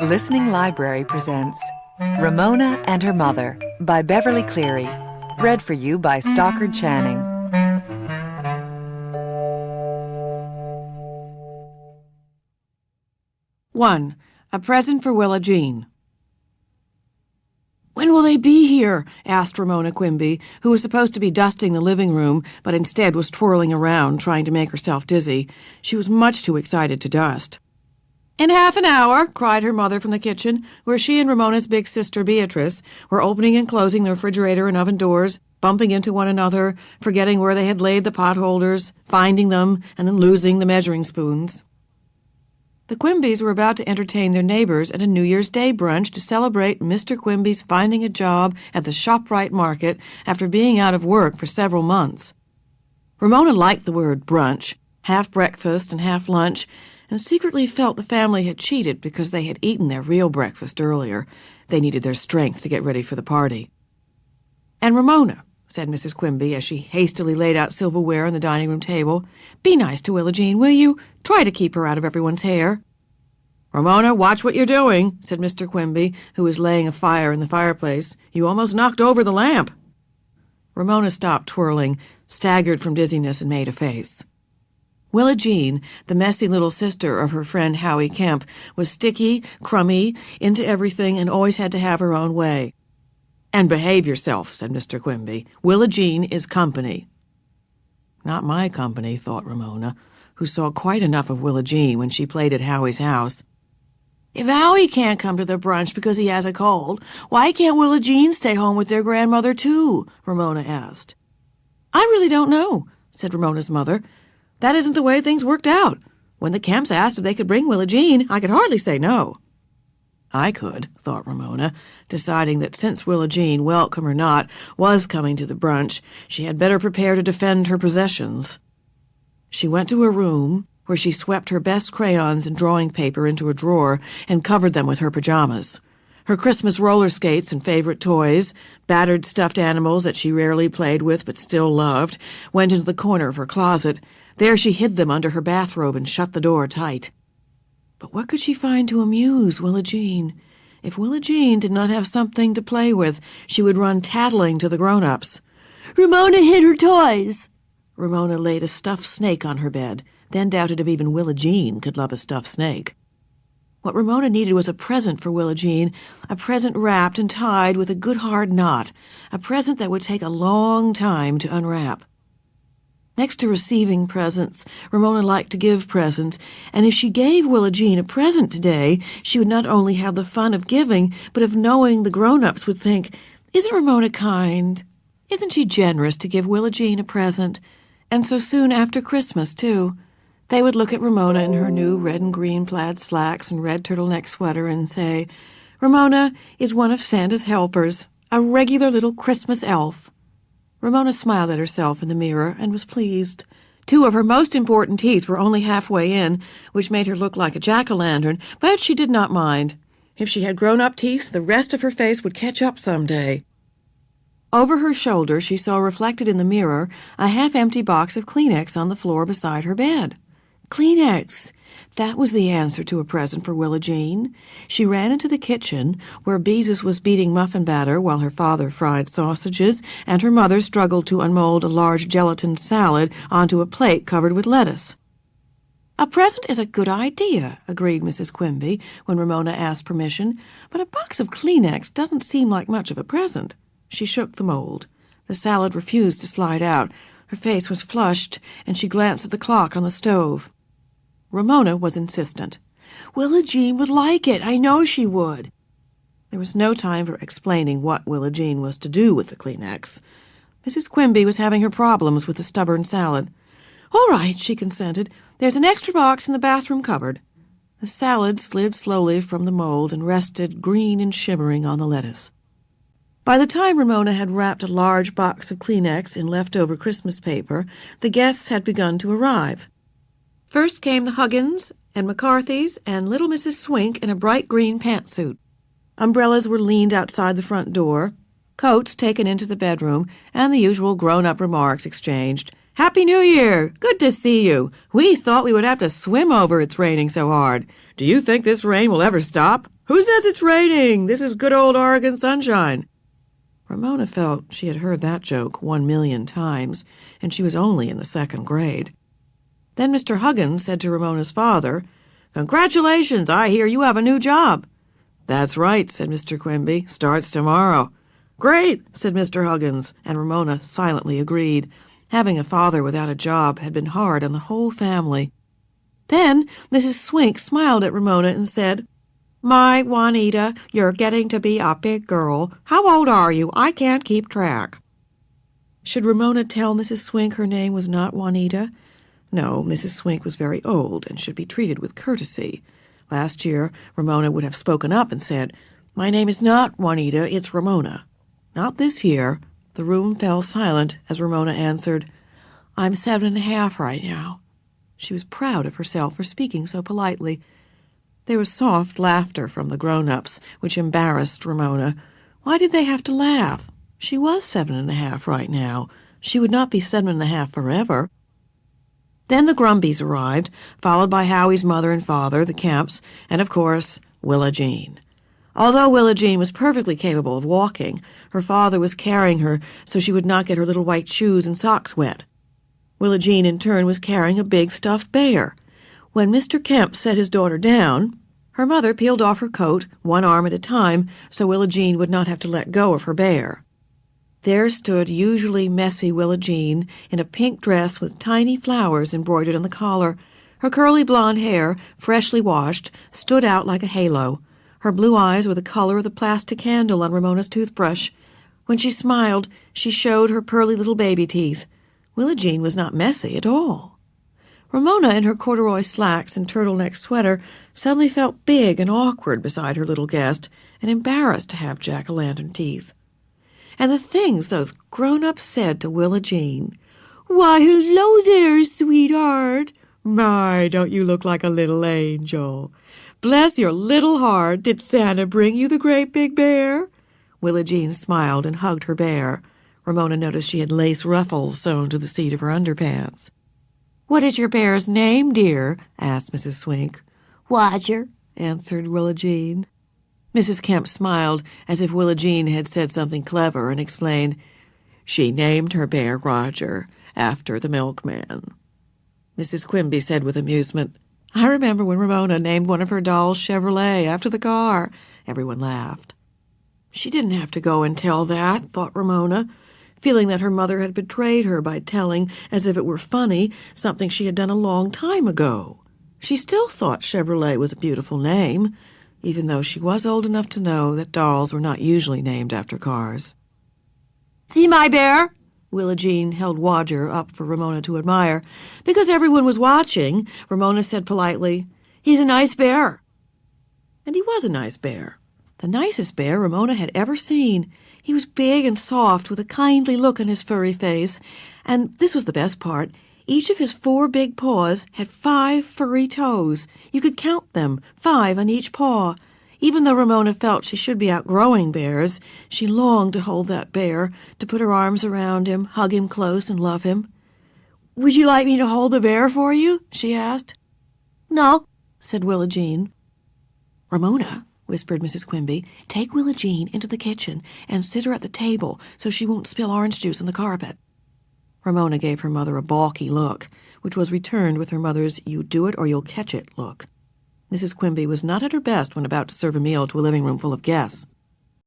Listening Library presents Ramona and Her Mother by Beverly Cleary. Read for you by Stockard Channing. One, a present for Willa Jean. "When will they be here?" asked Ramona Quimby, who was supposed to be dusting the living room, but instead was twirling around, trying to make herself dizzy. She was much too excited to dust. "In half an hour," cried her mother from the kitchen, where she and Ramona's big sister Beatrice were opening and closing the refrigerator and oven doors, bumping into one another, forgetting where they had laid the pot holders, finding them, and then losing the measuring spoons. The Quimbys were about to entertain their neighbors at a New Year's Day brunch to celebrate Mr. Quimby's finding a job at the ShopRite market after being out of work for several months. Ramona liked the word brunch, half breakfast and half lunch, and secretly felt the family had cheated because they had eaten their real breakfast earlier. They needed their strength to get ready for the party. "And Ramona," said Mrs. Quimby as she hastily laid out silverware on the dining room table, "be nice to Willa Jean, will you? Try to keep her out of everyone's hair." "Ramona, watch what you're doing," said Mr. Quimby, who was laying a fire in the fireplace. "You almost knocked over the lamp." Ramona stopped twirling, staggered from dizziness, and made a face. Willa Jean, the messy little sister of her friend Howie Kemp, was sticky, crummy, into everything, and always had to have her own way. "And behave yourself," said Mr. Quimby. "Willa Jean is company." Not my company, thought Ramona, who saw quite enough of Willa Jean when she played at Howie's house. "If Howie can't come to the brunch because he has a cold, why can't Willa Jean stay home with their grandmother, too?" Ramona asked. "I really don't know," said Ramona's mother. "That isn't the way things worked out. When the Kemps asked if they could bring Willa Jean, I could hardly say no." I could, thought Ramona, deciding that since Willa Jean, welcome or not, was coming to the brunch, she had better prepare to defend her possessions. She went to her room, where she swept her best crayons and drawing paper into a drawer and covered them with her pajamas. Her Christmas roller skates and favorite toys, battered stuffed animals that she rarely played with but still loved, went into the corner of her closet. There she hid them under her bathrobe and shut the door tight. But what could she find to amuse Willa Jean? If Willa Jean did not have something to play with, she would run tattling to the grown-ups. "Ramona hid her toys!" Ramona laid a stuffed snake on her bed, then doubted if even Willa Jean could love a stuffed snake. What Ramona needed was a present for Willa Jean, a present wrapped and tied with a good hard knot, a present that would take a long time to unwrap. Next to receiving presents, Ramona liked to give presents, and if she gave Willa Jean a present today, she would not only have the fun of giving, but of knowing the grown-ups would think, "Isn't Ramona kind? Isn't she generous to give Willa Jean a present? And so soon after Christmas, too." They would look at Ramona in her new red and green plaid slacks and red turtleneck sweater and say, "Ramona is one of Santa's helpers, a regular little Christmas elf." Ramona smiled at herself in the mirror and was pleased. 2 of her most important teeth were only halfway in, which made her look like a jack-o'-lantern, but she did not mind. If she had grown-up teeth, the rest of her face would catch up some day. Over her shoulder, she saw reflected in the mirror a half-empty box of Kleenex on the floor beside her bed. Kleenex! That was the answer to a present for Willa Jean. She ran into the kitchen, where Beezus was beating muffin batter while her father fried sausages, and her mother struggled to unmold a large gelatin salad onto a plate covered with lettuce. "A present is a good idea," agreed Mrs. Quimby when Ramona asked permission, "but a box of Kleenex doesn't seem like much of a present." She shook the mold. The salad refused to slide out. Her face was flushed, and she glanced at the clock on the stove. Ramona was insistent. "Willa Jean would like it. I know she would." There was no time for explaining what Willa Jean was to do with the Kleenex. Mrs. Quimby was having her problems with the stubborn salad. "All right," she consented. "There's an extra box in the bathroom cupboard." The salad slid slowly from the mold and rested green and shimmering on the lettuce. By the time Ramona had wrapped a large box of Kleenex in leftover Christmas paper, the guests had begun to arrive. First came the Huggins and McCarthys and little Mrs. Swink in a bright green pantsuit. Umbrellas were leaned outside the front door, coats taken into the bedroom, and the usual grown-up remarks exchanged. "Happy New Year! Good to see you! We thought we would have to swim over, it's raining so hard. Do you think this rain will ever stop?" Who says it's raining? This is good old Oregon sunshine. Ramona felt she had heard that joke 1,000,000 times, and she was only in the 2nd grade. Then Mr. Huggins said to Ramona's father, "Congratulations, I hear you have a new job." "That's right," said Mr. Quimby. "Starts tomorrow." "Great," said Mr. Huggins, and Ramona silently agreed. Having a father without a job had been hard on the whole family. Then Mrs. Swink smiled at Ramona and said, "My Juanita, you're getting to be a big girl. How old are you? I can't keep track." Should Ramona tell Mrs. Swink her name was not Juanita? No, Mrs. Swink was very old and should be treated with courtesy. Last year, Ramona would have spoken up and said, "My name is not Juanita, it's Ramona." Not this year. The room fell silent as Ramona answered, "I'm 7½ right now." She was proud of herself for speaking so politely. There was soft laughter from the grown-ups, which embarrassed Ramona. Why did they have to laugh? She was 7½ right now. She would not be 7½ forever. Then the Grumbies arrived, followed by Howie's mother and father, the Kemps, and, of course, Willa Jean. Although Willa Jean was perfectly capable of walking, her father was carrying her so she would not get her little white shoes and socks wet. Willa Jean, in turn, was carrying a big stuffed bear. When Mr. Kemp set his daughter down, her mother peeled off her coat, one arm at a time, so Willa Jean would not have to let go of her bear. There stood usually messy Willa Jean in a pink dress with tiny flowers embroidered on the collar. Her curly blonde hair, freshly washed, stood out like a halo. Her blue eyes were the color of the plastic handle on Ramona's toothbrush. When she smiled, she showed her pearly little baby teeth. Willa Jean was not messy at all. Ramona, in her corduroy slacks and turtleneck sweater, suddenly felt big and awkward beside her little guest and embarrassed to have jack-o'-lantern teeth. And the things those grown-ups said to Willa Jean. "Why, hello there, sweetheart. My, don't you look like a little angel. Bless your little heart, did Santa bring you the great big bear?" Willa Jean smiled and hugged her bear. Ramona noticed she had lace ruffles sewn to the seat of her underpants. "What is your bear's name, dear?" asked Mrs. Swink. "Roger," answered Willa Jean. Mrs. Kemp smiled as if Willa Jean had said something clever and explained, "She named her bear Roger after the milkman." Mrs. Quimby said with amusement, "I remember when Ramona named one of her dolls Chevrolet after the car." Everyone laughed. She didn't have to go and tell that, thought Ramona, feeling that her mother had betrayed her by telling, as if it were funny, something she had done a long time ago. She still thought Chevrolet was a beautiful name, even though she was old enough to know that dolls were not usually named after cars. "See my bear?" Willa Jean held Roger up for Ramona to admire. Because everyone was watching, Ramona said politely, "He's a nice bear." And he was a nice bear. The nicest bear Ramona had ever seen. He was big and soft, with a kindly look on his furry face. And this was the best part. Each of his 4 big paws had 5 furry toes. You could count them, 5 on each paw. Even though Ramona felt she should be outgrowing bears, she longed to hold that bear, to put her arms around him, hug him close, and love him. "Would you like me to hold the bear for you?" she asked. "No," said Willa Jean. "Ramona," whispered Mrs. Quimby, "take Willa Jean into the kitchen and sit her at the table so she won't spill orange juice on the carpet." Ramona gave her mother a balky look, which was returned with her mother's "you do it or you'll catch it" look. Mrs. Quimby was not at her best when about to serve a meal to a living room full of guests.